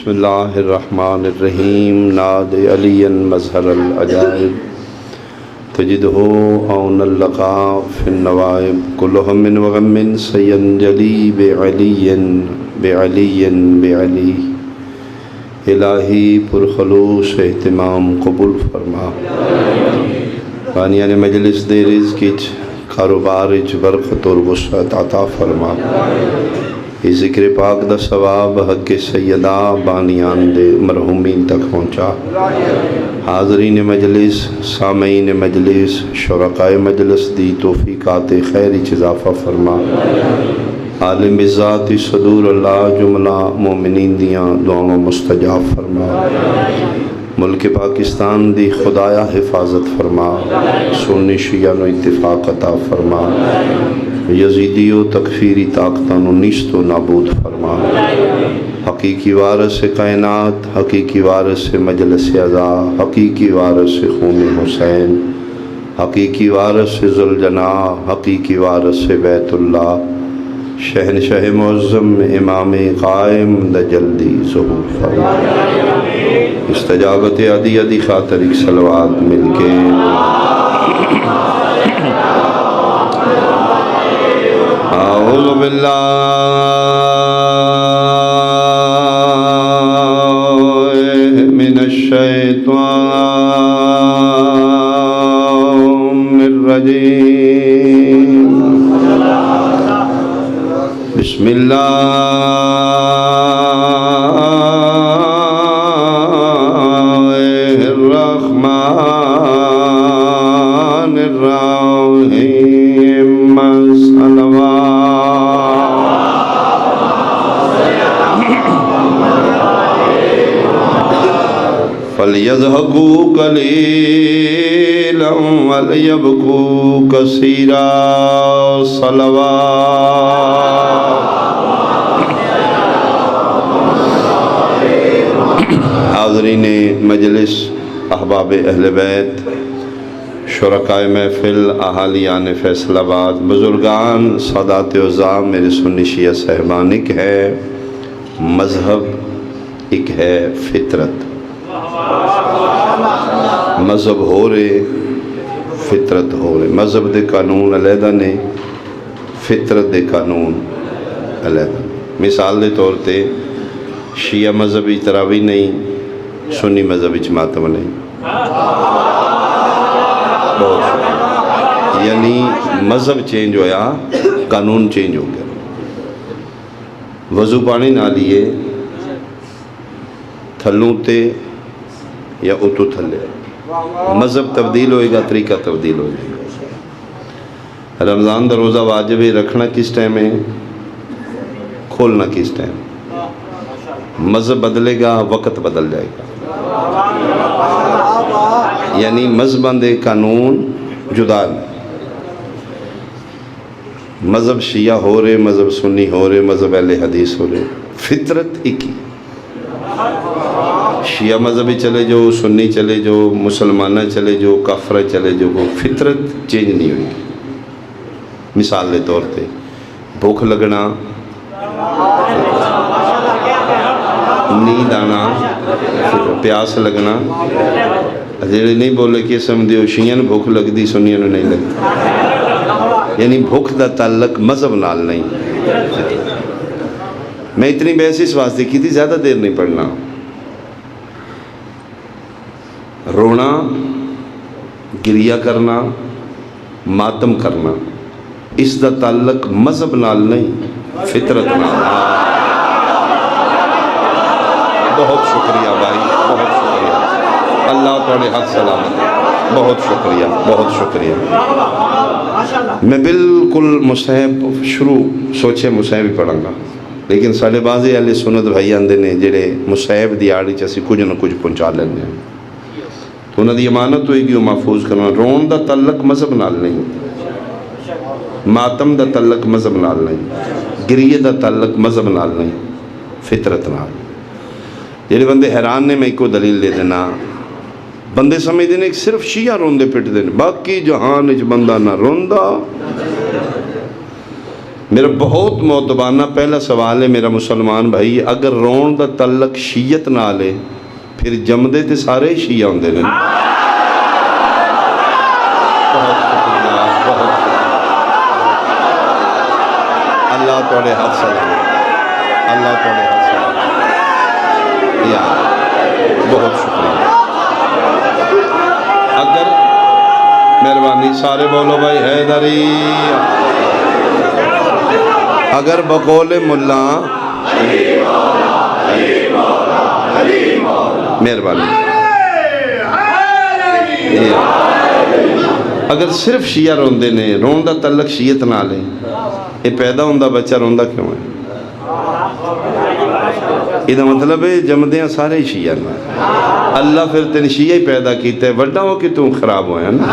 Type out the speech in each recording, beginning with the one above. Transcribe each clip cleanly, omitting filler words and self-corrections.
بسم اللہ الرحمن الرحیم ناد علی مظہر العجائب تجدہ عون اللقاء فی النوائب کل ہم وغم سینجلی بعلی بعلی الہی پرخلوص اہتمام قبول فرما بانیان مجلس دے رزق کاروبار برکت اور وسعت عطا فرما ذکر پاک دا ثواب حق سیدہ بانیان دے مرحومین تک پہنچا حاضرین مجلس سامعین مجلس شرکائے مجلس دی توفیقات خیر اضافہ فرما عالم ذات صدور اللہ جملہ مومنین دیاں دعاؤں مستجاب فرما ملک پاکستان دی خدایا حفاظت فرما سنی شیعہ نو اتفاق عطا فرما یزیدی و تکفیری طاقتان و نیست و نابود فرما حقیقی وارث کائنات حقیقی وارث مجلس عزا حقیقی وارث خون حسین حقیقی وارث ذوالجناح حقیقی وارث بیت اللہ شہنشاہ معظم امام قائم دا جلدی ظہور فرما استجابت عدی عدی خاطر ایک صلوات مل کے اعوذ باللہ من الشیطان الرجیم بسم اللہ الرحمن الرحیم فَلْيَضْحَكُوا قَلِيلًا وَلْيَبْكُوا كَثِيرًا صلوات حاضرین مجلس احباب اہل بیت شرکائے محفل اہالیان فیصل آباد بزرگان سادات عزا میرے سنی شیعہ صاحبان ایک ہے مذہب ایک ہے فطرت مذہب ہو رہے فطرت ہو رہے مذہب دے قانون علیحدہ نے فطرت دے قانون علیحدہ مثال دے طور تے شیعہ مذہبی تراوی نہیں سنی مذہبی ماتم نہیں یعنی مذہب چینج ہویا قانون چینج ہو گیا وضو پانی نہ لیے تھلوں تے یا اتو تھلے مذہب تبدیل ہوئے گا طریقہ تبدیل ہو جائے گا رمضان دا روزہ واجب ہے رکھنا کس ٹائم ہے کھولنا کس ٹائم مذہب بدلے گا وقت بدل جائے گا یعنی مذہب دے قانون جدا مذہب شیعہ ہو رہے مذہب سنی ہو رہے مذہب اہل حدیث ہو رہے فطرت ایک ہی شیعہ مذہبی چلے جو سنی چلے جو مسلمانہ چلے جو کافرہ چلے جو فطرت چینج نہیں ہوئی مثال دے طور تے بھوک لگنا نیند آنا پیاس لگنا جڑے نہیں بولے کہ سمجھو شیعہ نے بھوک لگ دی سنیاں نے نہیں لگتی یعنی بھوک دا تعلق مذہب نال نہیں میں اتنی بحث اس واسطے کی تھی زیادہ دیر نہیں پڑھنا رونا گریہ کرنا ماتم کرنا اس دا تعلق مذہب نال نہیں فطرت نال بہت شکریہ بھائی بہت شکریہ اللہ تعالی حق سلامت بہت شکریہ بہت شکریہ میں بالکل مصحف شروع سوچے مصحف ہی پڑھاں گا لیکن ساڑھے بازی اہل سنت بھائی آندے نے جڑے مصحف دی آڑی چاسی کچھ نہ کچھ پہنچا لینے ہیں تو انہوں دی امانت ہوئی گی وہ محفوظ کرنا رون دا تعلق مذہب نال نہیں ماتم دا تعلق مذہب نال نہیں گریہ دا تعلق مذہب نال نہیں فطرت نال جڑے بندے حیران نے میں کو دلیل دے دینا بندے سمجھ دینے کہ صرف شیعہ روندے پٹ دینے باقی جہان اچ بندہ نہ روندہ میرا بہت معتبانہ پہلا سوال ہے میرا مسلمان بھائی، اگر رون دا تعلق شیعت نال ہے پھر جمدے تے سارے ہی شیعہ ہوندے نے؟ بہت شکریہ، بہت شکریہ، اللہ توڑے ہاتھ سلام، اللہ توڑے ہاتھ سلام، یا بہت شکریہ۔ اگر مہربانی سارے بولو بھائی حیدری، اگر بقول ملا مہربانی اگر صرف شیعہ روندے نے، رون دا تعلق شیعت نال ہے، یہ پیدا ہوندہ بچہ روندہ کیوں ہے؟ یہ مطلب ہے جمدیاں سارے شیعہ نا، اللہ پھر تین شیعہ ہی پیدا کیتے ہیں، وڈا ہو کہ تم خراب ہوئے ہیں نا۔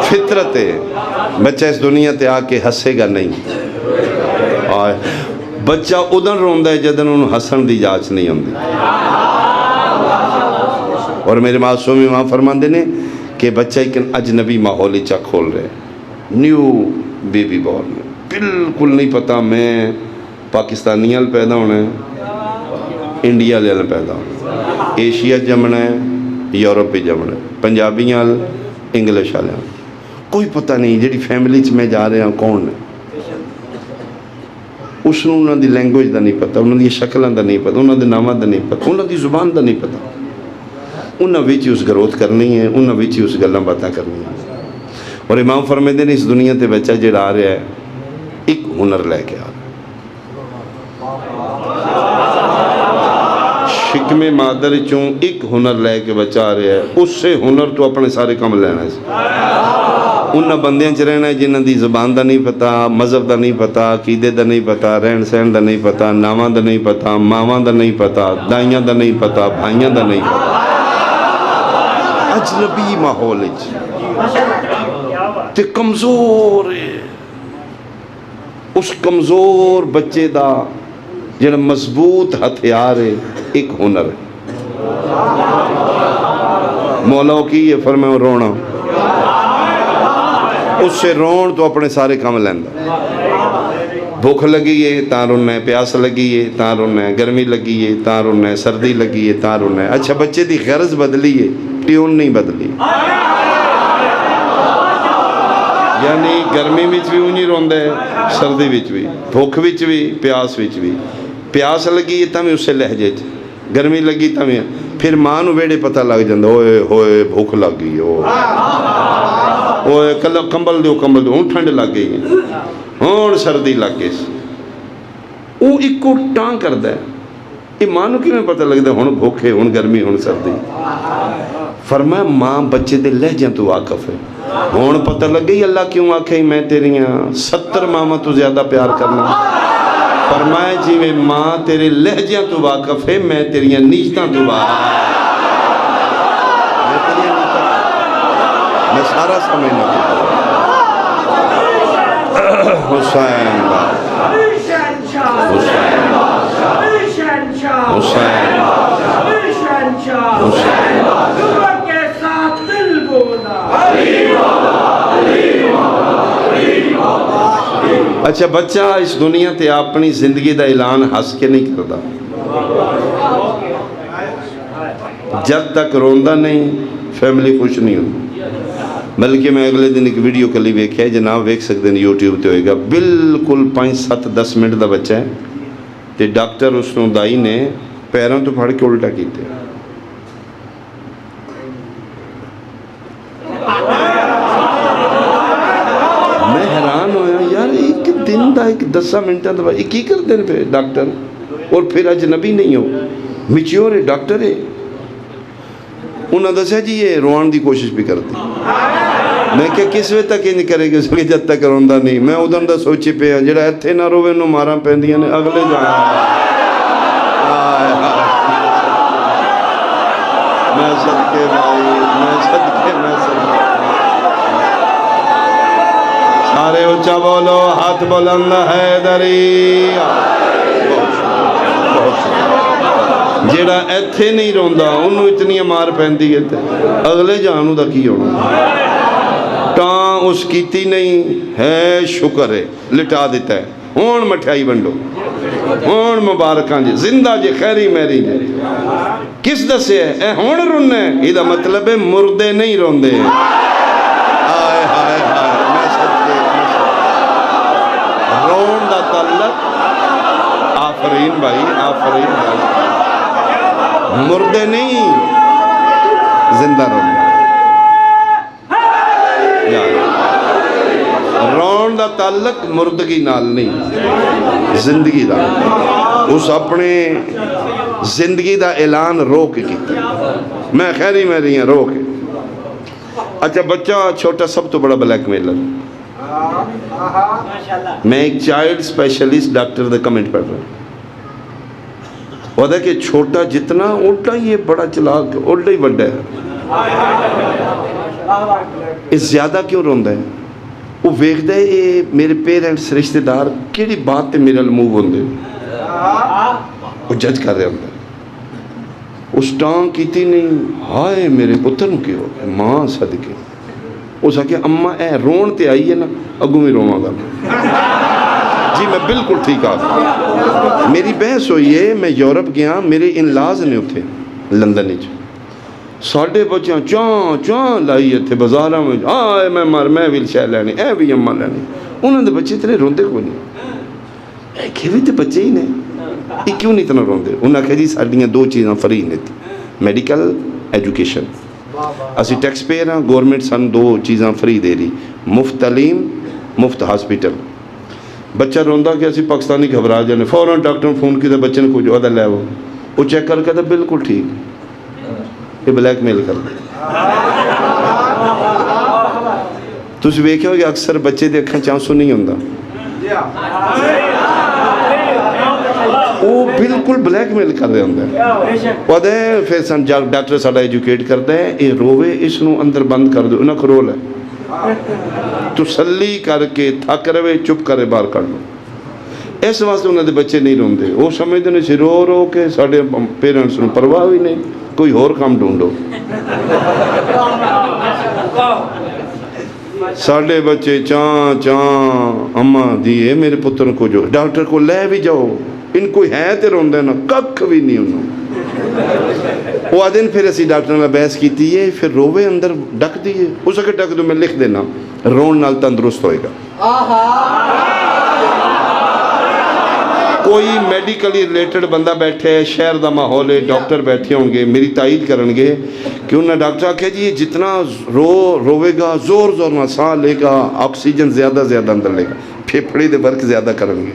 فطرت ہے، بچہ اس دنیا تے آ کے ہسے گا نہیں، اور بچہ ادھر روندہ ہے جدن انہوں ہسن دی جاچ نہیں ہوندی۔ اور میرے معصومی ماں فرماندے نے کہ بچہ ایک اجنبی ماحولی چا کھول رہے، نیو بیبی بورن، بالکل نہیں پتا میں پاکستانی ہل پیدا ہونا ہے، انڈیا لے پیدا ہونا ہے، ایشیا جمنا ہے، یورپ بھی جمنا ہے، پنجابی ہل، انگلش ہل، کوئی پتہ نہیں جیڑی فیملی چ میں جا رہے ہیں کون ہے، اس نے انہوں دی لینگویج دا نہیں پتا، انہوں دی شکلیں دا نہیں پتا، انہوں دی نامہ دا نہیں پتا، انہوں دی زبان دا نہیں پتا، انہوں ویچی اس گروتھ کرنی ہے، انہوں ویچی اس گلہ باتیں کرنی ہے۔ اور امام فرمیدے نے اس دنیا تے بچہ جڑا آ رہا ہے ایک ہنر لے کے آ رہا ہے، شکم مادر چون ایک ہنر لے کے بچہ آ رہا ہے، اس سے ہنر تو اپنے سارے کم لینا ہے۔ انہاں بندیاں چ رہنا ہے جنہاں دی زبان دا نہیں پتا، مذہب دا نہیں پتا، عقیدے دا نہیں پتا، رہن سہن دا نہیں پتا، ناماں دا نہیں پتا، ماواں دا نہیں پتا، دائیاں دا نہیں پتا، بھائیاں دا نہیں پتا، اجنبی ماحول تے کمزور ہے۔ اس کمزور بچے دا جڑا مضبوط ہتھیار ہے ایک ہنر ہے، مولا کی یہ فرمائے رونا، اس سے رون تو اپنے سارے کام لیندہ، بھوک لگی ہے تاں رونا ہے، پیاس لگی ہے تاں رونا ہے، گرمی لگی ہے تاں رونا ہے، سردی لگی ہے تاں رونا ہے۔ اچھا بچے دی غرض بدلی ہے، ٹیون نہیں بدلی، یعنی گرمی وچ بھی انہی روندہ ہے، سردی وچ بھی، بھوک وچ بھی، پیاس وچ بھی، پیاس لگی ہے تاں میں اسے لہجے چ، گرمی لگی تاں میں، پھر ماں نو بیڑے پتہ لگ جاندہ، اوئے ہوئے بھوک لگ گئی، اوئے کمبل دیو کمبل دیو، ہوں ٹھنڈ لگ گئی ہے، ہوں سردی لگ گئی، وہ ایک کو ٹان کر دے، یہ ماں نو کی میں پتہ لگ دے، ہوں بھوکے، ہوں گرمی، ہوں سردی۔ فرمایا ماں بچے دے لہجیں تو واقف ہے، ہون پتہ لگ گئی اللہ کیوں آکھیں میں تیریاں 70 ماما تو زیادہ پیار کرنا۔ فرمایا جی میں ماں تیرے لہجیں تو واقف ہے، میں تیریاں نیجتاں تو واقف ہے، میں تیریاں نیجتاں، میں سارا سمجھنا تو حسین حسین اچھا بچہ اس دنیا تے اپنی زندگی دا اعلان ہس کے نہیں کرتا، جب تک روندہ نہیں فیملی خوش نہیں ہوتی۔ بلکہ میں اگلے دن ایک ویڈیو کلی ویکھیا ہے، جناب ویکھ سکتے ہیں یوٹیوب تے ہوئے گا، بالکل 5-7-10 منٹ دا بچہ ہے تے ڈاکٹر اس نو دائی نے پیروں تو پھڑ کے الٹا کیتے، میں حیران ہویا یار ایک دن دا ایک 10 منٹہ دا ایک کی کر دیں پہ ڈاکٹر، اور پھر اجنبی نہیں ہو، میچیور ہے ڈاکٹر ہے، انہوں نے دسیا جی یہ روان دی کوشش بھی کرتی، میں کہ کس وے تک انج کرے گی، اس کے جد تک روندہ نہیں، میں ادھر دا سوچی پہ ہیں جڑا ایتھے نہ روے نو ماراں پہندیاں نے اگلے جانا، میں صدقے بھائی، میں صدقے، سارے اچھا بولو، ہاتھ بلند حیدری، جیڑا ایتھے نہیں روندا انہوں اتنی مار پہندی ہے تے اگلے جانوں دا کی ہونا ٹاں اس کیتی نہیں ہے شکر ہے لٹا دیتا ہے ہون مٹھائی بنڈو ہون مبارکاں جی زندہ جی خیری میری جی کس دسے ہے اے ہون رونے یہ دا مطلب ہے مردے نہیں روندے آئے ہائے ہائے میں صدقے رون دا تعلق آفرین بھائی مردے نہیں زندہ روندے رون دا تعلق مردگی نال نہیں زندگی دا اس اپنے زندگی دا اعلان رو کے کیتا میں خیری میں رہی ہیں رو کے اچھا بچہ چھوٹا سب تو بڑا بلیک میلر میں ایک چائلڈ اسپیشلسٹ ڈاکٹر دے کمنٹ پڑھ رہا ہوں وہ کہ چھوٹا جتنا اُلٹا یہ بڑا چلاک اُلٹا ہی بڑا ہے اس زیادہ کیوں روندہ ہے وہ ویکھدا ہے یہ میرے پیرنٹس رشتہ دار کیڑی بات تے میرے موو ہوندے وہ جج کر رہے ہوندے اس ٹانگ کیتی نہیں ہائے میرے پتر نوں کیوں ماں صدقے اس آکے اماں اے رون تے آئی ہے نا اگوں میں رواں گا جی میں بالکل ٹھیک آ میری بحث ہوئی ہے میں یورپ گیا میرے انلاز نے اتھے لندن وچ ساڑھے بچیاں چاں لائی تھے بازاراں میں آئے میں ویل چیئر لینی اے بھی اماں لینی انہوں نے بچے اتنے روندے کوئی نہیں اے کہ بھی تے بچے ہی نہیں یہ کیوں نہیں اتنا روندے انہوں نے کہا جی ساڑھیاں دو چیزاں فری نہیں تھی میڈیکل ایجوکیشن اسی ٹیکس پیئر ہیں گورنمنٹ سن دو چیزاں فری دے رہی مفت تعلیم مفت ہاسپیٹل بچہ روندہ کہ اسی پاکستانی گھبرا جانے فوراں ڈاکٹر فون کی دے بچے نے کوئی جو عدہ لے وہ چیک کر کے بالکل ٹھیک یہ بلیک میل کر دے تُسی ویکھے ہو کہ اکثر بچے دے اکھاں چانسو نہیں ہوندہ وہ بالکل بلیک میل کر رہے ہوندے وہ دے پھر ڈاکٹر ساڑھا ایجوکیٹ کر دے یہ روے اس نو اندر بند کر دو انہاں کرول ہے تسلی کر کے تھک روے چپ کرے بار کر لو اس واسطے انہاں دے بچے نہیں روندے وہ سمجھتے ہیں سی رو کے ساڑھے پیرنٹس نو پرواہ ہوئی نہیں کوئی اور کام ڈھونڈو ساڑھے بچے چاں اماں دیئے میرے پتر کو جو ڈاکٹر کو لے بھی جاؤ ان کوئی ہے تے روندے نا کک بھی نہیں انہوں وہ آدھن پھر اسی ڈاکٹر نے بحث کی تھی پھر روے اندر ڈک دیئے اس اگر ڈک دو میں لکھ دینا رون نال تندرست ہوئے گا کوئی میڈیکلی ریلیٹڈ بندہ بیٹھے شہر دا ماحول ہے ڈاکٹر بیٹھے ہوں گے میری تائید کرن گے کہ انہوں نے ڈاکٹر کہا جی جتنا روے گا زور نہ ساں لے گا آکسیجن زیادہ اندر لے گا پھیپھڑی دے ورک زیادہ کرن گے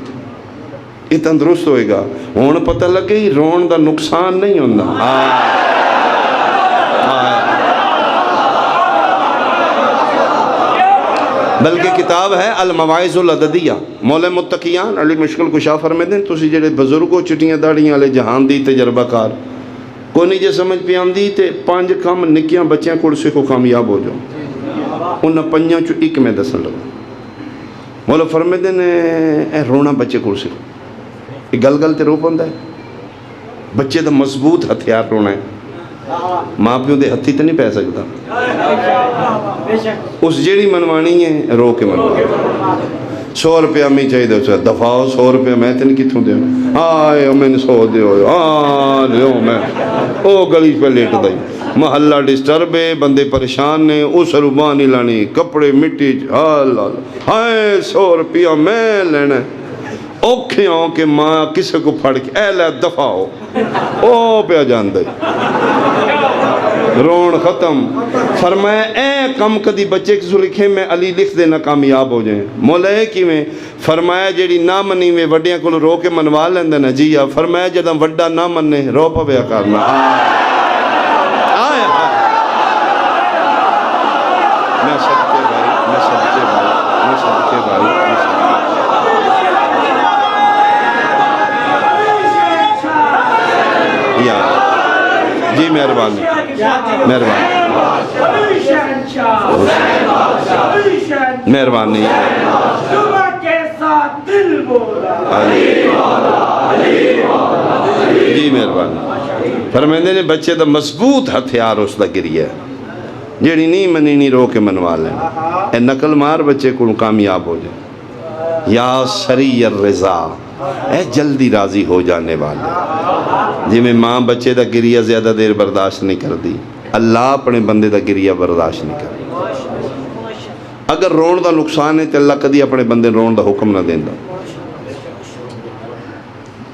یہ تندرست ہوئے گا ہون پتہ لگے رون دا نقصان نہیں ہوندہ بلکہ کتاب ہے المواعظ العددیہ مولا متقیان علی مشکل کشا فرمے دیں تسی جڑے بزرگوں چٹیاں داڑیاں علی جہان دی تجربہ کار کوئی نہیں جے سمجھ پہ آن دی تے 5 کام نکیاں بچیاں کوڑ سے کو کامیاب ہو جاؤ انہاں 5 چو ایک میں دسن لگا مولا فرمے دیں اے رونا بچے کوڑ سے یہ گل تے رو پندہ ہے بچے دا مضبوط ہتھیار رونا ہے ماں پیوں دے ہتھی تے نہیں پہ سکتا اس جیڑی منوانی ہے رو کے منوانی 100 روپیہ میں چاہیے دے دفاعو 100 روپیہ میں تے نہیں کتھوں دے آئے میں نے 100 دے ہوئے لیو میں او گلی پہ لیٹ دائی محلہ ڈسٹربے بندے پریشان نے اس روبانی لانی کپڑے مٹی ہائے 100 روپیہ میں لینا اوکھے ہوں کہ ماں کسے کو پھڑ کے اے لے دفع ہو او پہ جان دے رون ختم فرمایا اے کم کدی بچے کسو لکھے میں علی لکھ دینا کامیاب ہو جائیں مولا ہے کی میں فرمایا جیڑی نہ منی میں وڈیاں کو رو کے منوا لیندے نا جی یا فرمایا جدہ وڈا نہ مننے رو پا بیا کرنا آئے میں صدقے بھائی جی مہربانی مہربانی جی مہربانی فرماندے نے بچے دا مضبوط ہتھیار اس دا گریا ہے، جیڑی نہیں منی نہیں رو کے منوا لیں، اے نقل مار بچے کو کامیاب ہو جائے۔ یا سری الرضا، اے جلدی راضی ہو جانے والے، جی میں ماں بچے دا گریا زیادہ دیر برداشت نہیں کر دی، اللہ اپنے بندے دا گریا برداشت نہیں کر دی۔ اگر رون دا نقصان ہے تو اللہ کدی اپنے بندے رون دا حکم نہ دیندہ۔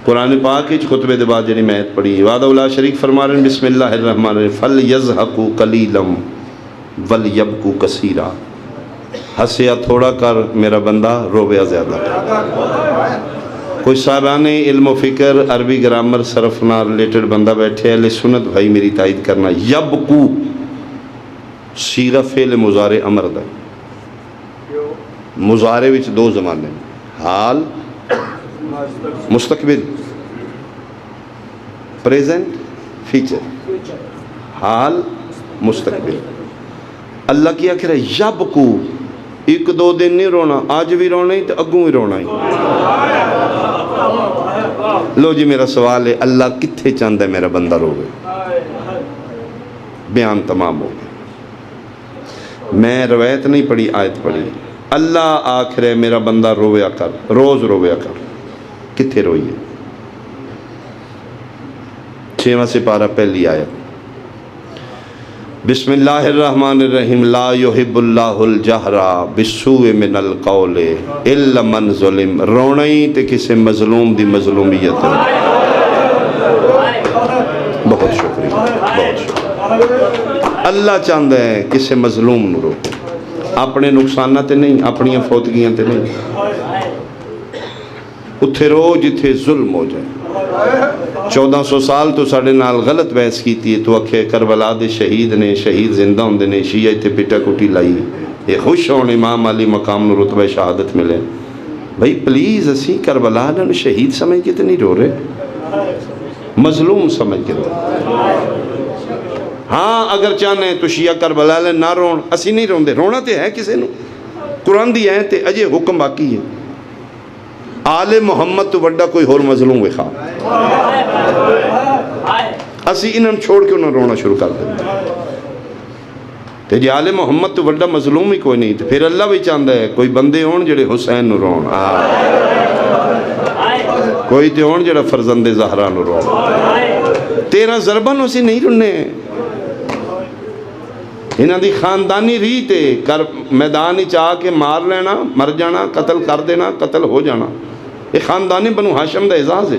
قرآن پاک کی خطبے دے بعد جنہی میں پڑھی، وعدہ اللہ شریک فرما رہے ہیں بسم اللہ الرحمن الرحیم فَلْيَزْحَقُوا قَلِيلًا وَلْيَبْكُوا كَثِيرًا، ہنسیا تھوڑا کر میرا بندہ رویا زیادہ کر۔ کوئی صاحبان علم و فکر عربی گرامر صرف نہ ریلیٹڈ بندہ بیٹھے اہل سنت بھائی میری تائید کرنا، یبکو صیغہ فعل مضارع امر دا، مضارع وچ دو زمانے حال مستقبل، پریزنٹ فیچر، حال مستقبل۔ اللہ کیا کہہ رہا ہے یبکو، ایک دو دن نہیں رونا، آج بھی رونا ہی تو اگوں ہی رونا ہی۔ لو جی میرا سوال ہے، اللہ کتھے چاند ہے میرا بندہ روے؟ بیان تمام ہو گیا۔ میں روایت نہیں پڑھی، آیت پڑھی۔ اللہ آخر ہے میرا بندہ رویا کر، روز رویا کر۔ کتھے روئیے؟ 6واں سپارہ پہلی آیت، بسم اللہ الرحمن الرحیم لا یحب اللہ الجہر بالسوء من القول الا من ظلم، رونا ہی تے کسے مظلوم دی مظلومیت ہے۔ بہت شکریہ، بہت شکریہ۔ اللہ چاہتا ہے کسے مظلوم نو روکے، اپنے نقصانات تے نہیں، اپنی فوتگیاں تے نہیں، اتھے رو جتھے ظلم ہو جائے۔ 1400 سال تو ساڑھے نال غلط بحث کیتی ہے، تو اکھے کربلا دے شہید نے، شہید زندہ ہوندے نے، شیعہ تے پٹا کٹی لائی، یہ خوش ہون امام علی مقام نو رتبہ شہادت ملے۔ بھائی پلیز اسی کربلا نے شہید سمجھ کے تے نہیں رو رہے، مظلوم سمجھ کے تے۔ ہاں اگر چاہنے تو شیعہ کربلا لے نہ رون، اسی نہیں روندے، رونا تے ہے کسے نو، قرآن دی ہے تے اجے حکم باقی ہے۔ آل محمد تو وڈا کوئی اور مظلوم وکھا، اسی انہوں چھوڑ کے انہوں رونا شروع کر دیں۔ تے جی آل محمد تو وڈا مظلوم ہی کوئی نہیں، تو پھر اللہ بھی چاہتا ہے کوئی بندے ہون جڑے حسین نو رون، کوئی تے ہون جڑا فرزند زہرا نو رون۔ 13 ضربہ نو سی نہیں رنے، انہاں دی خاندانی ریت ہے، میدان ہی چاہ کے مار لینا، مر جانا، قتل کر دینا، قتل ہو جانا، یہ خاندانی بنو ہاشم دا اعزاز ہے۔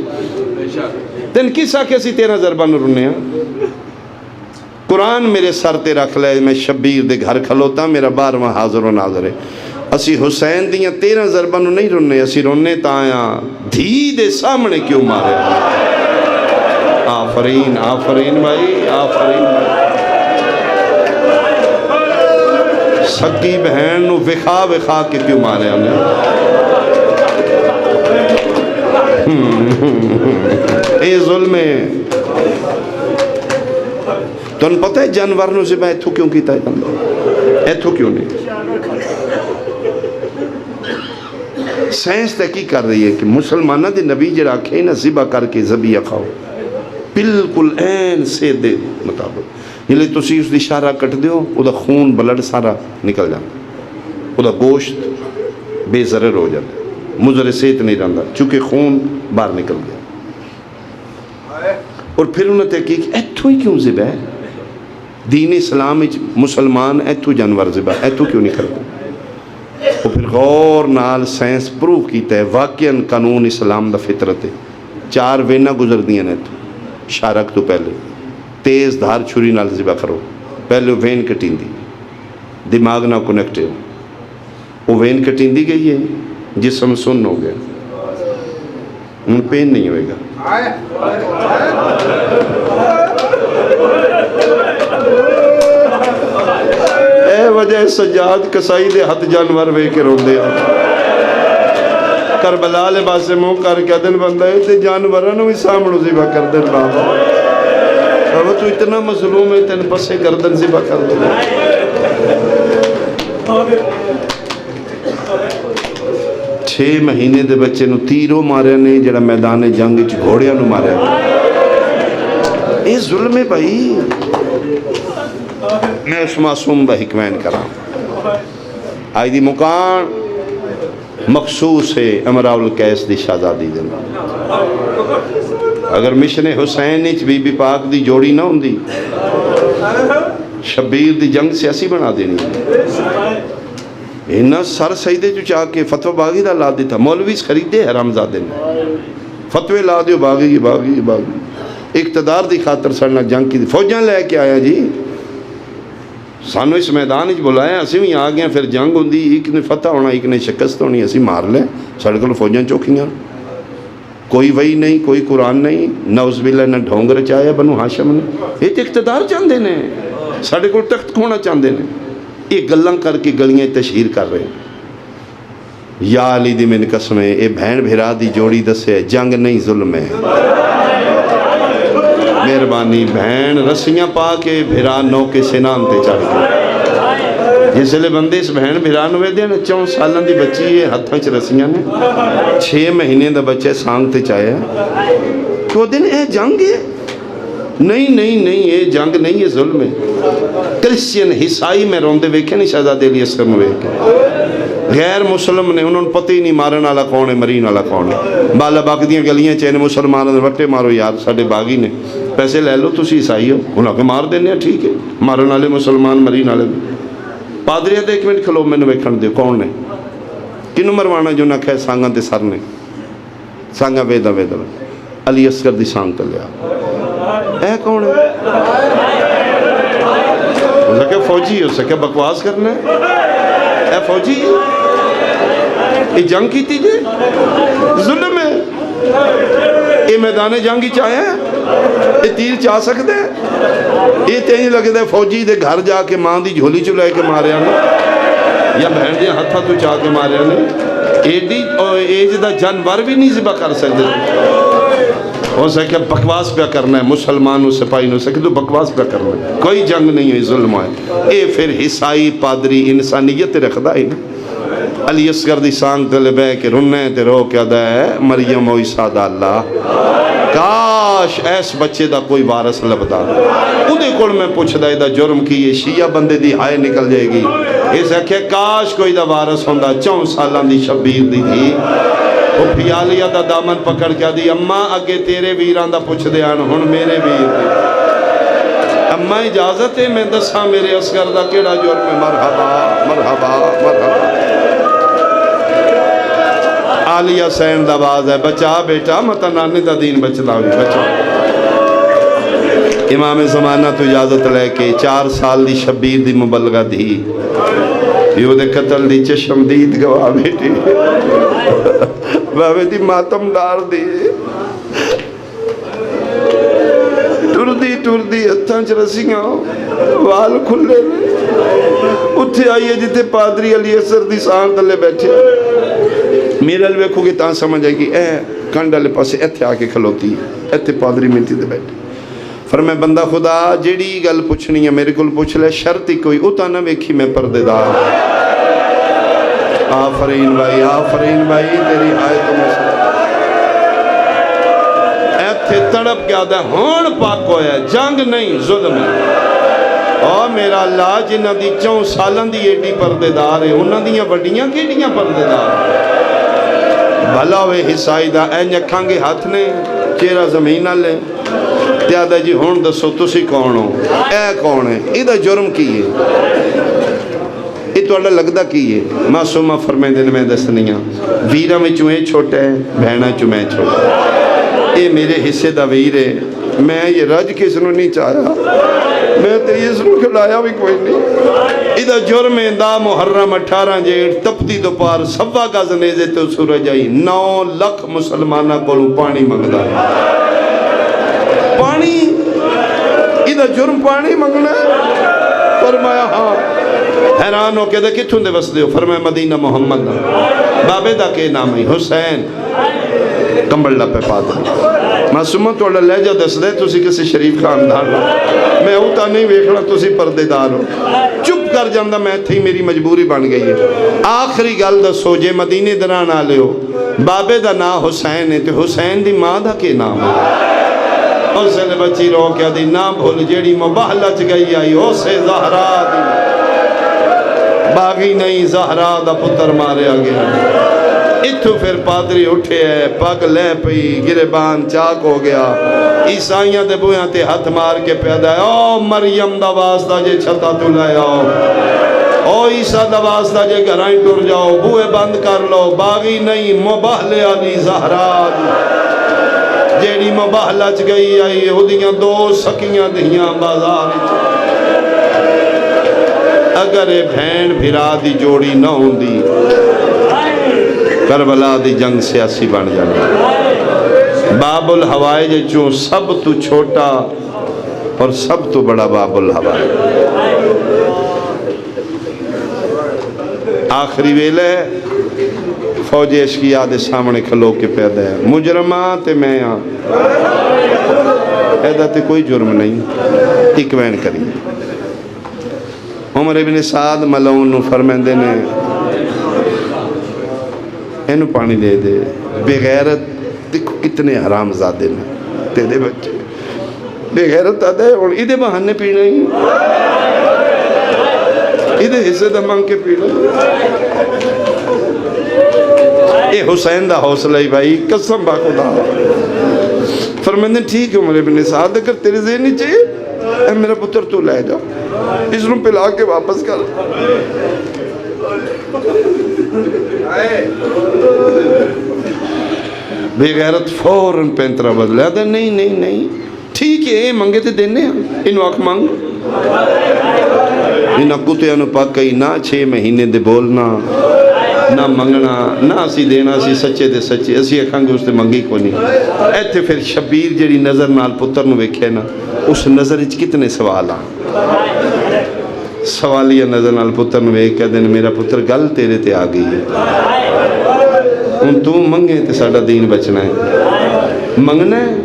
تین کس آکے سی 13 ضربہ نو رنے ہیں؟ قرآن میرے سر تے رکھ لے، میں شبیر دے گھر کھلوتا، میرا 12واں حاضر و ناظر ہے۔ اسی حسین دیاں 13 ضربہ نو نہیں رنے، اسی رنے تایا دھی دے سامنے کیوں مارے۔ آفرین آفرین بھائی، آفرین بھائی۔ سکی بہن نو وکھا وکھا کے کیوں مارے ہم نے؟ اے ظلم ہے۔ تو ان پتہ ہے جانور نو ذبح ایتھو کیوں کیتا ہے بندہ؟ ایتھو کیوں نہیں؟ سائنس تحقیق کر رہی ہے کہ مسلمانہ دے نبی جڑا آکھے نا ذبح کر کے ذبیہ کھاؤ، بالکل این سے دے مطابق، یہ لئے تسی اس دی شارہ کٹ دیو، او دا خون بلڈ سارا نکل جانا، او دا گوشت بے ضرر ہو جاتا، مضر صحت نہیں رہندا، چونکہ خون باہر نکل گیا۔ اور پھر انہوں نے تحقیق ایتھو ہی کیوں ذبح ہے؟ دین اسلام مسلمان ایتھو جانور ذبح ایتھو کیوں نہیں کرتے؟ اور پھر غور نال سائنس پروف کیتا ہے واقعاً قانون اسلام دا فطرت ہے۔ 4 وینا گزر دیاں نے تو شارک تو پہلے تیز دھار چھری نال ذبح کرو، پہلے وین کٹین دی، دماغ نہ کنیکٹ ہے، وہ وین کٹین دی گئی ہے، جسم سن ہو گیا، ان پین نہیں ہوئے گا۔ اے وجہ سجاد کسائی دے ہاتھ جانور وے کے رون دے کربلا لے باسے موں کر کے دن بندہ ہے تے جانورانو بھی سامنو ذبح کر دن بابا، اب تو اتنا مظلوم ہے تین پسے گردن ذبح کر دن۔ 6 مہینے دے بچے نو تیروں مارے نہیں، جڑا میدان جنگ وچ گھوڑیاں نو مارے۔ یہ ظلم ہے بھائی. میں اس معصوم دا حکمین کرا آئی دی مکان مخصوص ہے امراء القیس دی شہزادی دے. اگر مشن حسین وچ بی بی پاک دی جوڑی نہ ہوندی شبیر دی جنگ سیاسی بنا دینی. انہاں سر سجدے چ چاہ کے فتوی باغی دا لا دیتا. مولوی خریدے حرامزادے نے فتوی لا دیو باغی باغی باغی. اقتدار دی خاطر سڑنا جنگ کی فوجاں لے کے آیا جی. سانو اس میدان وچ بلایا اسی بھی آ گئے. پھر جنگ ہوندی ایک نے فتح ہونا ایک نے شکست ہونی. اسی مار لیں. ساڈے کول فوجاں چوکیاں. کوئی وحی نہیں کوئی قرآن نہیں. نعوذ باللہ نہ ڈھونگ رچایا بنو ہاشم نے. یہ تو اقتدار چاہتے ہیں. ساڈے کول تخت کھونا چاہتے ہیں. یہ گلاں کر کے گلیاں تشہیر کر رہے ہیں. یا علی دی من قسم ہے اے بہن بھرا دی جوڑی دسے جنگ نہیں ظلم ہے. مہربانی بہن رسیاں پا کے بھرا نو کے سنان تے چڑھ کے. جس لئے بندے اس بہن بھرا نوے دے نا 4 سالن دی بچی ہے ہتھاں چ رسیاں نے 6 مہینے دا بچہ سانگ تے چاہیا تو دن اے جنگ ہے. نہیں نہیں نہیں یہ جنگ نہیں یہ ظلم ہے. کرسچین عیسائی میں روندے ویکھے نہیں شہزادے علی اصغر میں ویکھے. غیر مسلم نے انہوں نے پتہ ہی نہیں مارن والا کون ہے مرین والا کون ہے. بالا باغ دیاں گلیاں چین مسلمانوں نے وٹے مارو یار ساڈے باغی نے پیسے لے لو تسی عیسائی ہو انہاں کو مار دینے ہیں. ٹھیک ہے مارن والے مسلمان مرین والے. پادریاں تے 1 منٹ کھلو مینوں ویکھن دیو کون نے کنوں مروانا جو نہ کہے سانگاں تے سر نے سانگاں ویدا ویدا علی اصغر دی سانگ تے لیا. اے کون ہے؟ ہو سکے فوجی ہو سکے بکواس کرنا ہے. اے فوجی یہ جنگ کی تھی جی ظلم ہے. یہ میدان جنگ چاہے یہ تیر چاہ سکتے ہیں. یہ تینی لگتا ہے فوجی دے گھر جا کے ماں دی جھولی چ لے کے ماریا نے یا بہن دیا ہتھا تو چاہ کے ماریا نے. ایڈی ایج دا جانور بھی نہیں ذبح کر سکتے. ہو سکے بکواس پہ کرنا ہے مسلمانوں سپاہی نو سکے تو بکواس پہ کرنا ہے. کوئی جنگ نہیں ہوئی ظلم ہے. اے پھر عیسائی پادری انسانیت رکھدا ہے نا. علی اصغر دی سانگ تے لبے کہ رنے تے رو کے ادا ہے مریم و عیسیٰ دا اللہ. کاش ایس بچے دا کوئی وارث لبدا. اودے کول میں پوچھدا دا جرم کی یہ شیعہ بندے دی ہائے نکل جائے گی. اس کہ کاش کوئی دا وارث ہوندا 4 سالاں دی شبیر دی تھی. وہ پیالیا دا دامن پکڑ کے دی اماں اگے تیرے ویران دا پوچھ دے آن ہن میرے ویر دی. اماں اجازت ہے میں دساں میرے اصغر دا کیڑا جرم ہے. مرحبا مرحبا مرحبا. عالیہ سین دا باز ہے بچا بیٹا متا نانے دا دین بچلا ہوئی بچا. امام زمانہ تو اجازت لے کے 4 سال دی شبیر دی مبلغہ دی یو دے قتل دی چشم دید گواہ بیٹی بابے دی ماتم ڈار دی ٹر دی ہتھاں چ رسیاں وال کھلے اتھے آئیے جتے پادری علی اصغر دی سان تلے بیٹھے. میرے لئے ویکھو گے تاں سمجھ آئے گی اے کنڈ والے پاسے ایتھے آ کے کھلوتی ایتھے پادری ملتی دے بیٹھے. فرمائے بندہ خدا جیڑی گل پوچھنی ہے میرے کول پوچھ لے شرط ہی کوئی اتا نہ ویکھی میں پردے دار. آفرین بھائی تیری آیت میں سے ایتھے تڑپ کیا دا ہون پاک ہویا ہے جنگ نہیں ظلم ہے. اور میرا اللہ جنہ دی 4 سالن دی ایڈی پردے دار ہے انہ دیاں وڈیاں کیڑیاں پردے دار ہے. بھلا ہوئے حسائی دا اے نکھانگے ہاتھ نے چیرہ زمین نہ لے تیادہ جی ہون دسو تسی کون ہو اے کون ہے ادھا جرم کی ہے یہ تو اللہ لگدہ کی ہے. معصومہ فرمائے دن میں دسنیاں ویرہ میں چوہیں چھوٹے ہیں بہنہ چوہیں چھوٹے ہیں. اے میرے حصے دا ویر ہے. میں یہ رج کس نو نہیں چاہیا میں تے یہ سنو کھلایا بھی کوئی نہیں. ادھا جرم دا محرم 18 جیٹ تپتی دو پار سوا گز نیزے تو سورج آئی 9 لکھ مسلمانہ کولوں پانی منگدا پانی. ادھا جرم پانی منگنا فرمایا ہاں. حیران ہو کے دے کتھوں دے وس دے ہو فرمایا مدینہ محمد بابے دا کے نام ہے حسین کمبل لپے پادر. معصومہ تو اللہ لہجہ دس دے تسی کسی شریف خاندان ہو میں ہوتا نہیں ویکھنا تسی پردے دار ہو. چپ کر جاندہ میں تھی میری مجبوری بن گئی ہے. آخری گل دسو جے مدینے دران آلے ہو بابے دا نا حسین ہے تو حسین دی ماں دا کے نام ہے. اس نے بچی رو کیا دی نہ بھول جیڑی مباہلچ گئی آئی ہو سے زہرا دی باغی نہیں زہرا دا پتر مارے آگیا اتھو پھر پادری اٹھے ہے پگ لے پئی گربان چاک ہو گیا عیسائیاں دے بویاں تے ہاتھ مار کے پیدا ہے او مریم دا واسطہ جے چھتا تو لے آؤ او عیسیٰ دا واسطہ جے گھرائیں ٹر جاؤ بوئے بند کر لو باغی نہیں مباہلے علی زہرا دی جیڑی مباہلچ گئی آئی ہدیاں دو سکیاں دہیاں بازار اگر بھین بھرا دی جوڑی نہ ہوں دی کربلا دی جنگ سیاسی بن جانا باب الحوائج جو سب تو چھوٹا اور سب تو بڑا باب الحوائج آخری ویلے فوج اشقیاء دے سامنے کھلو کے پیدا ہے مجرماں تے میں ایدہ تے کوئی جرم نہیں اکوین کری عمر ابن سعد ملعون نو فرمیندے نے اینو پانی دے دے بغیرت دیکھو کتنے حرام زادے نے تے دے بچے بغیرت آدھے اور ادھے بہانے پینا ہی ادھے حصے دا مانگ کے پینا اے حسین دا حوصلہ ہی بھائی قسم با خدا فرمیندے ٹھیک ہے عمر ابن سعد اگر تیرے ذہنی چاہیے اے میرا پتر تو لے جاؤ اس نو پلا کے واپس کر بے غیرت فوراں پینترہ بدلے آدھا نہیں نہیں نہیں ٹھیک ہے منگے تے دینے ہیں انو آکھ مانگ انہا کتے انو پاکئی نہ 6 مہینے دے بولنا نہ منگنا نہ اسی دینا اسی سچے دے سچے اسی اکھانگے اس تے منگی کو نہیں ایتھے پھر شبیر جڑی نظر نال پتر نو ویکھے نا اس نظر اچھ کتنے سوال آن سوالیہ نظر نال پتر نو ویکھے دن میرا پتر گل تیرے تے آگئی ہے ان تو منگے تے ساڑا دین بچنا ہے منگنا ہے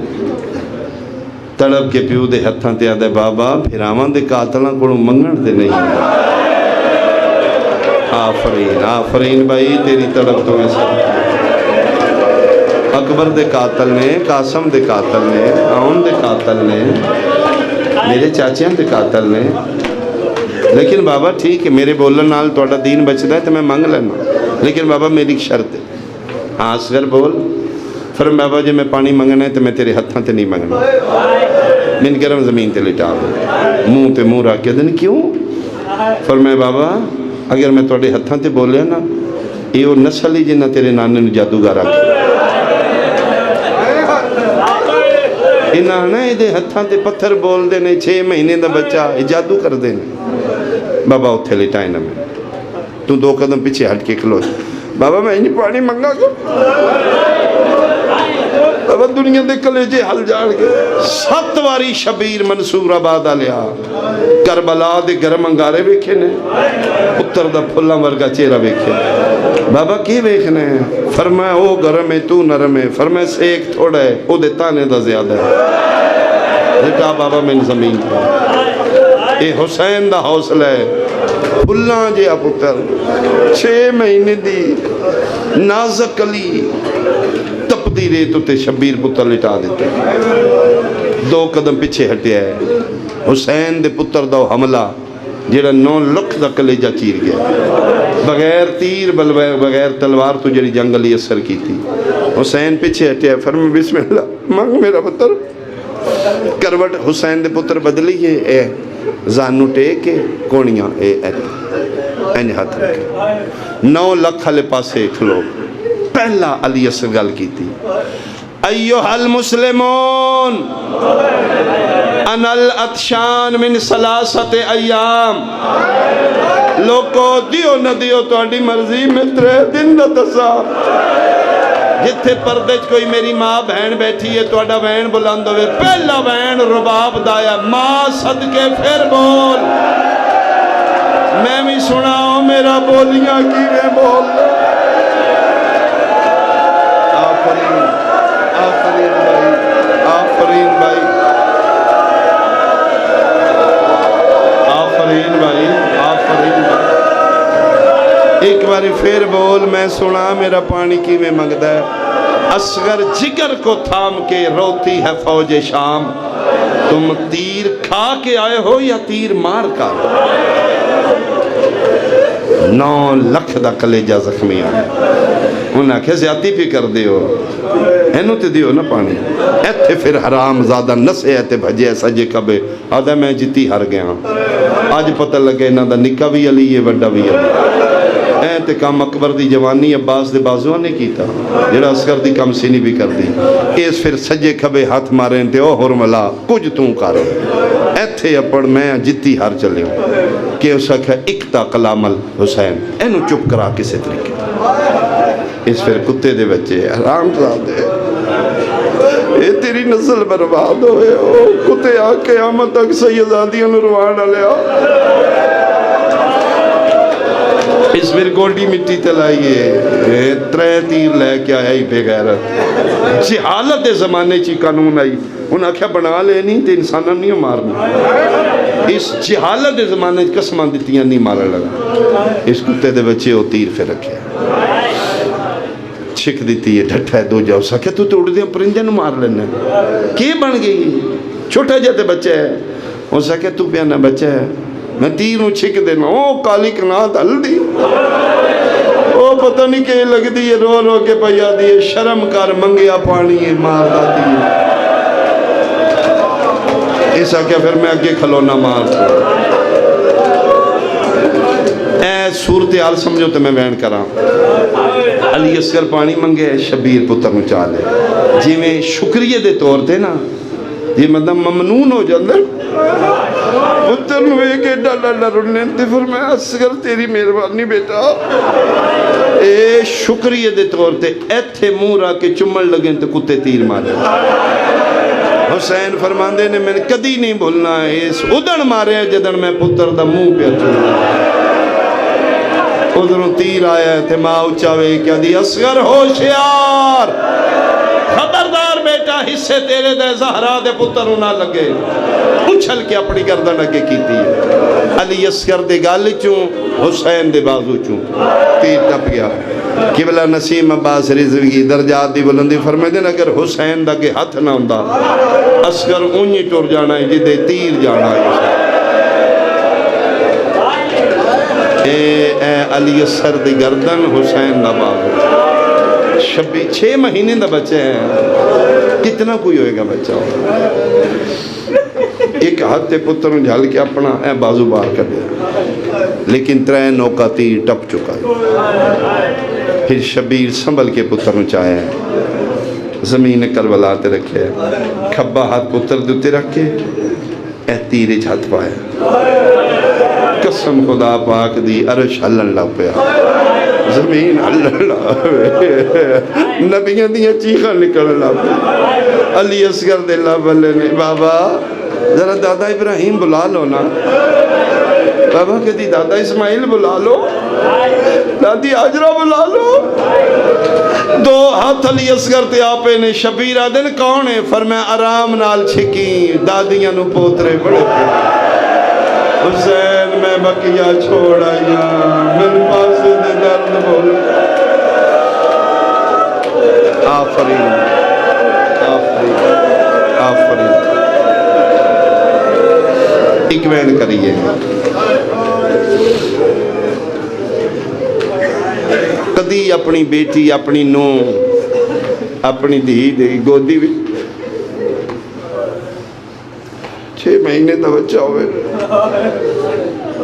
تڑپ کے پیو دے ہتھاں تے آدھے بابا پھر آمان دے قاتلاں کو منگن دے نہیں آفرین آفرین بھائی تیری تڑپ تو ایسا اکبر دے قاتل نے قاسم دے قاتل نے آن دے قاتل نے میرے چاچیاں دے قاتل نے لیکن بابا ٹھیک ہے میرے بولن نال توڑا دین بچتا ہے تو میں مانگ لینا لیکن بابا میری شرط ہے آسگر بول فرم بابا جی میں پانی منگنا ہے تو میں تیرے ہتھاں تے نہیں منگنا من گرم زمین تے لٹا دوں منہ تے منہ رکھ کے دن کیوں فرمائے بابا اگر میں توڑے ہتھاں تے بولے نا یہ وہ نسل ہی جنہ تیرے نانے نے جادوگا رکھ انہاں نا یہ ہتھاں تے پتھر بول دے نے 6 مہینے دا بچہ یہ جادو کر دے نے بابا اتھے لٹائے نا میں تو 2 قدم پیچھے ہٹ کے کھلو بابا میں نہیں پانی منگا گا بابا دنیا دے کلیجے حل جاڑ گئے 7 واری شبیر منصور آباد آلیا کربلا دے گرم انگارے بیکھے نے اتر دا پھلا ورگا چہرہ بیکھے بابا کی بیکھنے ہیں فرمایا او گرم ہے تو نرم ہے فرمایا سیک تھوڑا ہے او دے تانے دا زیادہ ہے لٹا بابا میں زمین پر اے حسین دا حوصلہ ہے پھلاں جیا پتر 6 مہینے دی نازک علی تپدی ریتو تے شبیر پتر لٹا دیتے 2 قدم پیچھے ہٹیا ہے حسین دے پتر دا حملہ جیڑا 9 لکھ دا کلیجہ چیر گیا بغیر تیر بغیر تلوار تو جڑی جنگلی اثر کی تھی حسین پیچھے ہٹیا ہے فرمائے بسم اللہ مانگ میرا پتر کروٹ حسین دے پتر بدلی ہے اے زانو ٹیکے کونیاں اے اینج ہاتھ رکھے 9 لکھ ہلے پاسے کھلو پہلا علی اثر گل کی تھی ایوہ المسلمون انا الاتشان من 3 ایام لوکو دیو نہ دیو تو انڈی مرضی میں 3 دن نہ دسا جتھے پردج کوئی میری ماں بہن بیٹھی ہے تو اڈا بہن بلند ہوئے پہلا بہن رباب دایا ماں صدقے پھر بول میں بھی سناؤ میرا بولیاں کی میں بول آفرین آفرین بھائی آفرین بھائی آفرین بھائی آفرین بھائی ایک باری پھر بول میں سنا میرا پانی کی میں منگتا ہے اصغر جگر کو تھام کے روتی ہے فوج شام، تم تیر کھا کے آئے ہو یا تیر مار کر؟ 9 لکھ دا کلیجہ زخمی آیا، انہاں کہ زیادتی بھی کر دیو، اینو تے دیو نا پانی، ایتھے پھر حرام زادہ نسے ایتھے بھجے سجے کبے، آدھا میں جتی ہر گیا، آج پتہ لگے انہاں دا نکا بھی علی ہے وڈا بھی علی، تے کام اکبر دی جوانی عباس دے بازوہ نے کیتا، جڑا اصغر دی کم سینی بھی کر دی، اس پھر سجے کھبے ہاتھ ماریں تے او حرملا کچھ توں کر، ایتھے اپڑ میں جتی ہر چلے ہوں، کہ اس کا اکتا کلام الحسین، اینو چپ کرا کسے طریقے، اس پھر کتے دے بچے حرام زادے، اے تیری نسل برباد ہوئے ہو، کتے آ قیامت تک سیدادیوں نے روانہ لیا، اس پھر گوڑی مٹی تلائیے، 3 تیر لے کے آیا ہی بے غیرت، جہالت دے زمانے چی قانون آئی، انہاں کیا بنا لے نہیں تے انسانہ نہیں مارنا، اس جہالت دے زمانے چی قسمان دیتیاں نہیں مارا لگا، اس کتے دے بچے ہو تیر پھر رکھے، چھک دیتی ہے ڈھٹا ہے 2 جاؤ سکے تو اڑ دیا پرنجن مار لینے، کی بن گئی، چھوٹا جاتے بچے ہے، ہو سکے تو پیانا بچے ہے، میں تیروں چھک دینا، او کالی کنات ہل دی، او پتہ نہیں کہ لگ دی ہے رو رو کے پیا دی، شرم کر منگیا پانی مار دا دی، ایسا کیا پھر میں اگے کھلونا مار، اے صورتحال سمجھو تو میں بیان کراں، علی اصغر پانی منگے شبیر پتر نو چالے، جی میں شکریہ دے طور تے نا، جی مطلب ممنون ہو جاندر، پتر نو ایک ایڈا ڈاڈا رننے تے فرمایا اصغر تیری مہربانی بیٹا، اے شکریہ دے طور تے ایتھے مورا کے چمڑ لگیں تے کتے تیر مارے، حسین فرماندے نے میں کدی نہیں بھولنا ہے، اس ادھن مارے جدن میں پتر دا منہ پہ چلنا، ادھروں تیر آیا تھے ماں اچھاوے کیا دی اصغر ہوشیار، خبردار بیٹا حصے تیرے دے زہرا دے پتروں نہ لگے، اچھل کے اپنی گردن اگے کیتی ہے، علی اصغر دے گال چوں حسین دے بازو چوں تیر ٹپ گیا، قبلہ نسیم عباس رضوی درجات دی بلندی فرمائے دیں اگر حسین دا کے ہاتھ نہ ہوندہ اصغر اونی ٹور جانا ہے جدے تیر جانا ہے، اے علی اصغر دی گردن حسین دا بازو، 6 مہینے دا بچے ہیں، کتنا کوئی ہوئے گا بچہ ہوگا، ایک ہاتھ تے پتر جھال کے اپنا اے بازو باہر کر دیا، لیکن 3 نوکا تیر ٹپ چکا ہے، پھر شبیر سنبھل کے پتر نو چاہے زمین کربلا تے رکھے، کھبا ہاتھ پتر دوتے رکھ کے اے تیرے جھات پایا، قسم خدا پاک دی عرش ہلن لگ پیا، زمین ہلن لگ پیا، نبیوں دیاں چیخاں نکل لگ پیا، علی اصغر دے اللہ بلے نے بابا ذرا دادا ابراہیم بلا لو نا، بابا کہتی دادا اسماعیل بلا لو، دادی آجرہ بلا لو، 2 ہاتھ علی اصغر تے آپے نے، شبیر آدن کون ہے؟ فرمایا آرام نال چھکیں، دادیاں نو پوترے بڑے پہ، حسین میں بقیہ چھوڑ آیا، من پاس دے درد بول، آفرین آفرین آفرین، ایک وین کریے، کدی اپنی بیٹی اپنی نو اپنی دھی دے گودی بھی 6 مہینے دا بچہ ہوئے،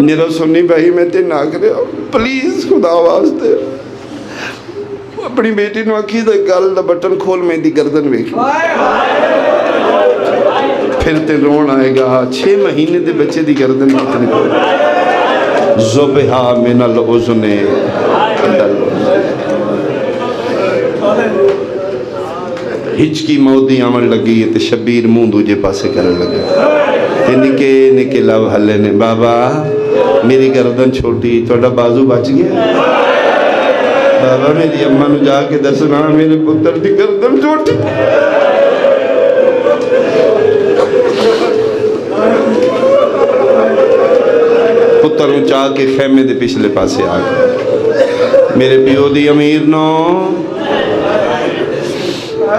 نیرہ سنی بھائی میں تے نہ کرے، پلیز خدا واسطے اپنی بیٹی نو اکھی دا گل دا بٹن کھول میں دی گردن ویکھی، پھر تے رون آئے گا، 6 مہینے دے بچے دی گردن کتنی کھول، زبہا من العزن ہچکی مودی عمل لگی تے شبیر منہ دوجے پاسے کرنے لگے، تے نکے نکے لو ہلے نے، بابا میری گردن چھوٹی توڑا بازو بچ گیا، بابا میری اماں نو جا کے دسنا میرے پتر دی گردن چھوٹی، پتر نو چاہ کے خیمے دے پچھلے پاسے آگئے، میرے پیو دی امیر نو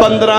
15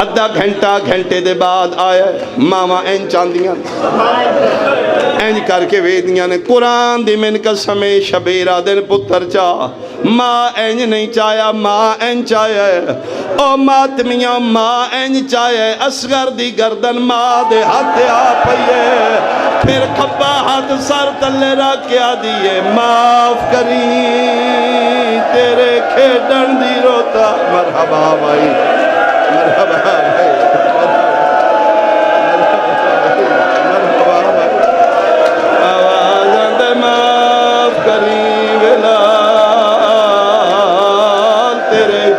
ادھا گھنٹہ گھنٹے دے بعد آیا ماما این چاندیاں اینج کر کے ویدیاں نے قرآن دی من قسم شبیرہ دن پتر چاہ ماں اینج نہیں چاہیا ماں اینج چاہیا ہے او ماتمیاں ماں اینج چاہیا ہے اصغر دی گردن ماں دے ہاتھ آپ ہے پھر کھپا ہاتھ سر تلے رکھ کیا دیئے معاف کری تیرے کھیڑن دی روتا مرحبا بھائی مرحبا بھائی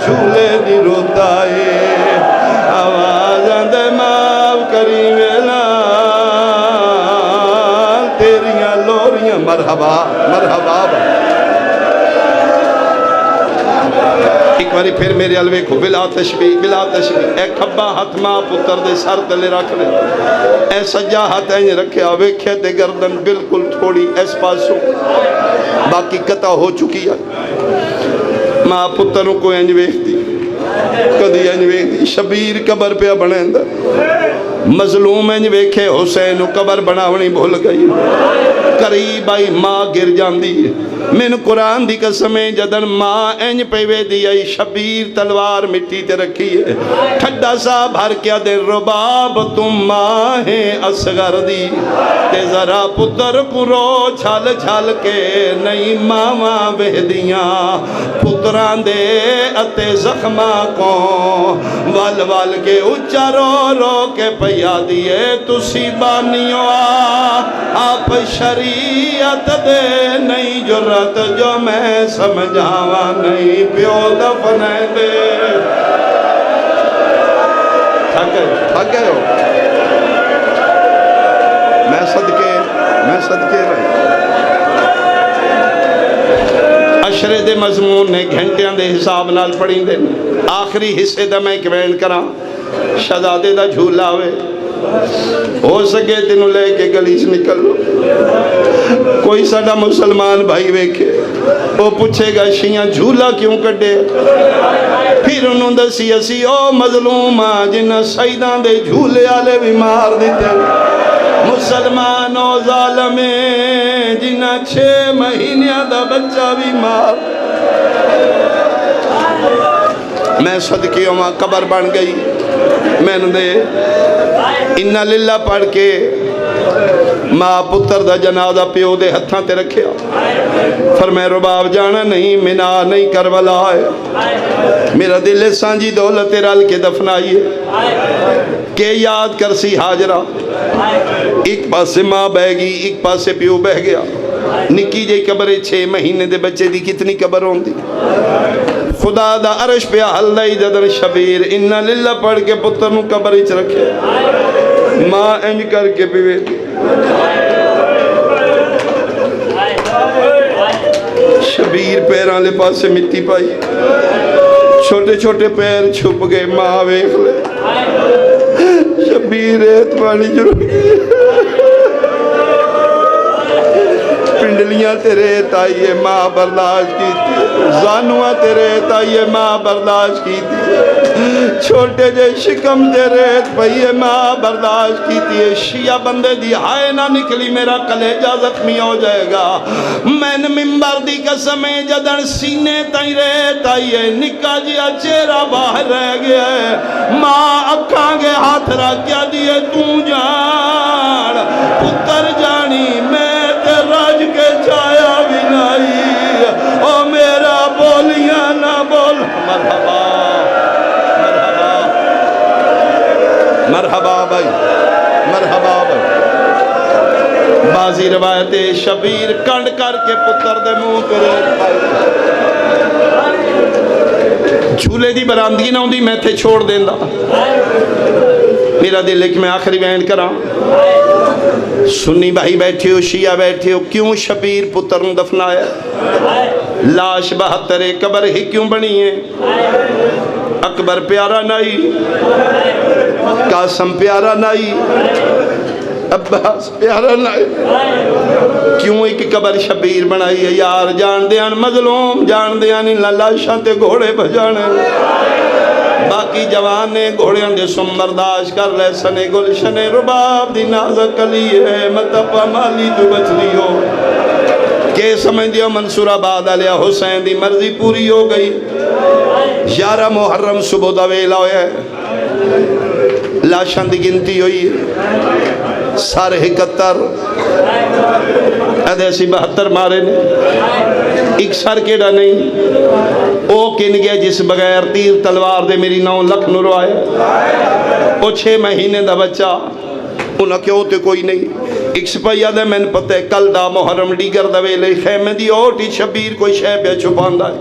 جھولے دی روتا ہے آوازاں دے معاف کری ویلا تیریاں لوریاں مرحبا مرحبا ایک باری پھر میرے الوے کو بلا تشبیح اے کھبا ہاتھ ماں پتر دے سر تلے رکھ لے اے سجا ہاتھ اینج رکھے آوے کھیتے گردن بالکل تھوڑی اس پاسوں باقی قطع ہو چکی ہے ماں پتروں کو انج ویکھتی کدی انج ویکھتی شبیر قبر پہ بنے اندر مظلوم انج ویکھے حسین قبر بناونی بھول گئی قریب آئی ماں گر جاندی من قرآن دی قسمیں جدن ماں انج پیوے دی آئی شبیر تلوار مٹی تے رکھی ہے ٹھڈا سا بھر کیا دے رباب تم ماں ہیں اصغر دی تے ذرا پتر کو رو چھال چھال کے نئی ماں بہدیاں پتران دے اتے زخمہ کو وال وال کے اچھا رو رو کے پیا دیئے تسی بانیوں آپ شریعت دے نئی جرات جو میں سمجھاوا نہیں پیو دفنے دے تھک گئے ہو میں صدقے رہے اشرے دے مضمون نے گھنٹیاں دے حساب نال پڑھیں دے آخری حصے دا میں کمینٹ کرا شہزادے دا جھولا ہوئے ہو سکے تینوں لے کے گلی سے نکل لو کوئی ساڑا مسلمان بھائی ویکھے وہ پوچھے گا شیعہ جھولا کیوں کٹے پھر انہوں دسی اسی او مظلوم جنہ سیدان دے جھولے آلے بھی مار دیتے مسلمان و ظالمیں جنہ 6 مہینیاں دا بچہ بھی مار میں صدقیوں ماں قبر بن گئی میں نے دے انہا للہ پڑھ کے ماں پتر دا جنازہ پیو دے ہتھاں تے رکھیا فرمائے رباب جانا نہیں منا نہیں کربلا ہے میرا دل سانجی دولت رل کے دفنائیے کہ یاد کرسی حاجرہ ایک پاسے ماں بہ گئی ایک پاسے پیو بہ گیا نکی جے قبرے 6 مہینے دے بچے دی کتنی قبر ہوں دی خدا دا عرش پہ حل دائی جدن شبیر انہا للہ پڑھ کے پتر نو قبر اچ رکھے ماں انج کر کے پیوے دی شبیر پیران لے پاس سے مٹی پائی چھوٹے چھوٹے پیر چھپ گئے ماں ویکھ لے شبیر ریت پانی جرم پنڈلیاں تیرے تائیے ماں برداشت کی تھی زانوہ تیرے تائیے ماں برداشت کی تھی چھوٹے جے شکم تیرے پہیے ماں برداشت کی تھی شیعہ بندے دی ہائے نہ نکلی میرا کلیجہ زخمی ہو جائے گا میں نے ممبر دی قسمیں جدن سینے تائیے نکا جیا چہرہ باہر رہ گیا ہے ماں اکھاں گے ہاتھ رکھ کیا دیئے تو جان پتر جانی میں راج کے چایا بھی نہیں او میرا بولیاں نہ بول مرحبا مرحبا مرحبا بھائی مرحبا بھائی بازی روایت شبیر کنڈ کر کے پتر دے منہ کرے جھولے دی براندگی نہ ہوندی میں تھے چھوڑ دیندہ میرا دل ایک میں آخری بیان کراں سنی بھائی بیٹھے ہو شیعہ بیٹھے ہو کیوں شبیر پتر نے دفنایا لاش 72 قبر ہی کیوں بنی ہے اکبر پیارا نہیں قاسم پیارا نہیں عباس پیارا نہیں کیوں ایک قبر شبیر بنائی ہے یار جان دیان مظلوم جان دیان ان لاشاں تے گھوڑے بجانے باقی جوان نے گھوڑیاں دے سم برداشت کر لے سنے گلشن رباب دی نازک کلی ہے متپا مالی تو بچ لیو کہ سمجھ دیو منصور آباد علیہ حسین دی مرضی پوری ہو گئی 11 محرم صبح دا ویلا ہویا ہے لاشان دی گنتی ہوئی سارے 71 ادھے سی 72 مارے نے ایک سر کیڑا نہیں او کن گیا جس بغیر تیر تلوار دے میری 9 لکھ نور آیا او 6 مہینے دا بچہ انہاں کیوں تے کوئی نہیں ایک سپاہیا دے میں پتہ ہے کل دا محرم ڈیگر دا ویلے خیمے دی اوٹی شبیر کوئی شے پہ چھپاندہ ہے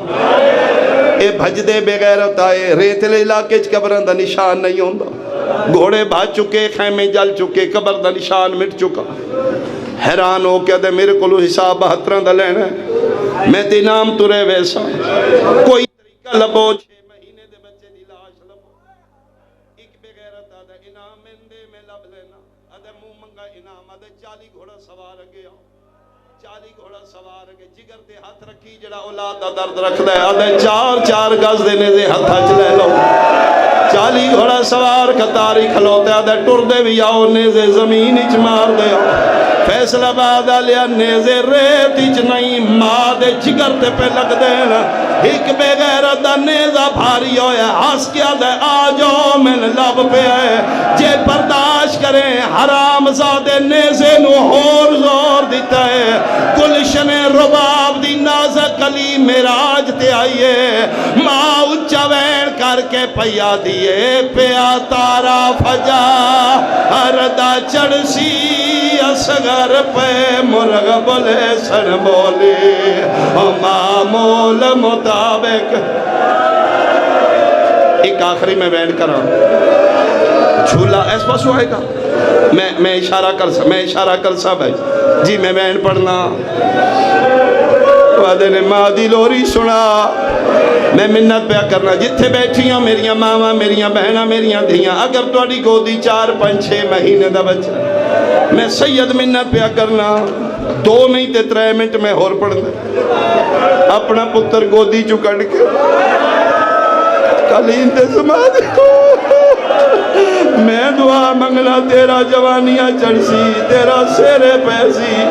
اے بھج دے بغیرت آئے ریتلے علاقے قبران دا نشان نہیں ہوندہ گھوڑے بھاج چکے خیمے جل چکے قبر دا نشان مٹ چکا حیران ہو کیا دے میرے کلو حساب 72 دا لینا ہے میں تے نام ترے ویسا کوئی طریقہ لبو 6 مہینے دے بچے دی لاش لبو ایک بغیرت آدھا انام مندے میں لب لینا آدھا منہ منگا انام آدھا 40 گھوڑا سوار گیا 40 گھوڑا سوار گیا جگر دے ہاتھ رکھی جڑا اولاد دا درد رکھ دے آدھا 4 گز دینے دے ہتھا چلے لو 40 گھوڑا سوار کتاری کھلوتے آدھا ٹر دے بھی آؤ نیزے زمین اچ مار دے فیصلہ بعد آلیا نیزے ریت اچ نہیں ماں دے جگر تے پہ لگ دینا ایک بغیر دا نیزہ بھاری ہویا ہاس کیا دے آجو میں لب پہ آئے جے برداشت کریں حرام زادے نیزے نو ہور زور دیتا ہے گلشن رباب دی نازک علی میراج تے آئیے ماں اچھا وین کر کے پیا دیے پیا تارا فجا ہردہ چڑسی اصغر پہ مرغ بولے سن بولے معمول مطابق ایک آخری میں وین کرا جھولا ایس پاس ہوئے گا میں اشارہ کر سا بھائی جی میں وین پڑھنا وعدے نے ماں دی لوری سنا میں منت پیا کرنا جتھے بیٹھی ہوں میریاں ماما میریاں بہنہ میریاں دھیاں اگر توڑی گودی 4 5 6 مہینے دا بچہ میں سید منت پیا کرنا 2 نہیں تے 3 منٹ میں اور پڑھنا اپنا پتر گودی چکڑ کے کلین تے سماج میں دعا منگلا تیرا جوانیاں چڑسی تیرا سیرے پیسی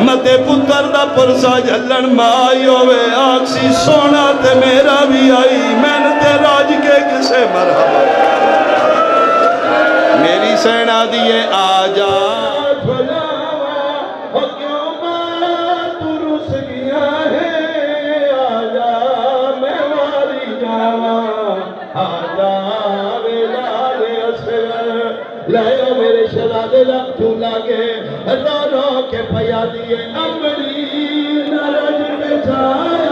متے پتر دا پرسا جھلن مائی ہوئے آکسی سونا تے میرا بھی آئی میں نے تے راج کے کسے مرحبا میری سینا دیئے آجا لائے میرے شہزادے لگ تو لگے رو رو کے پیا دیے امری نرج میں جائے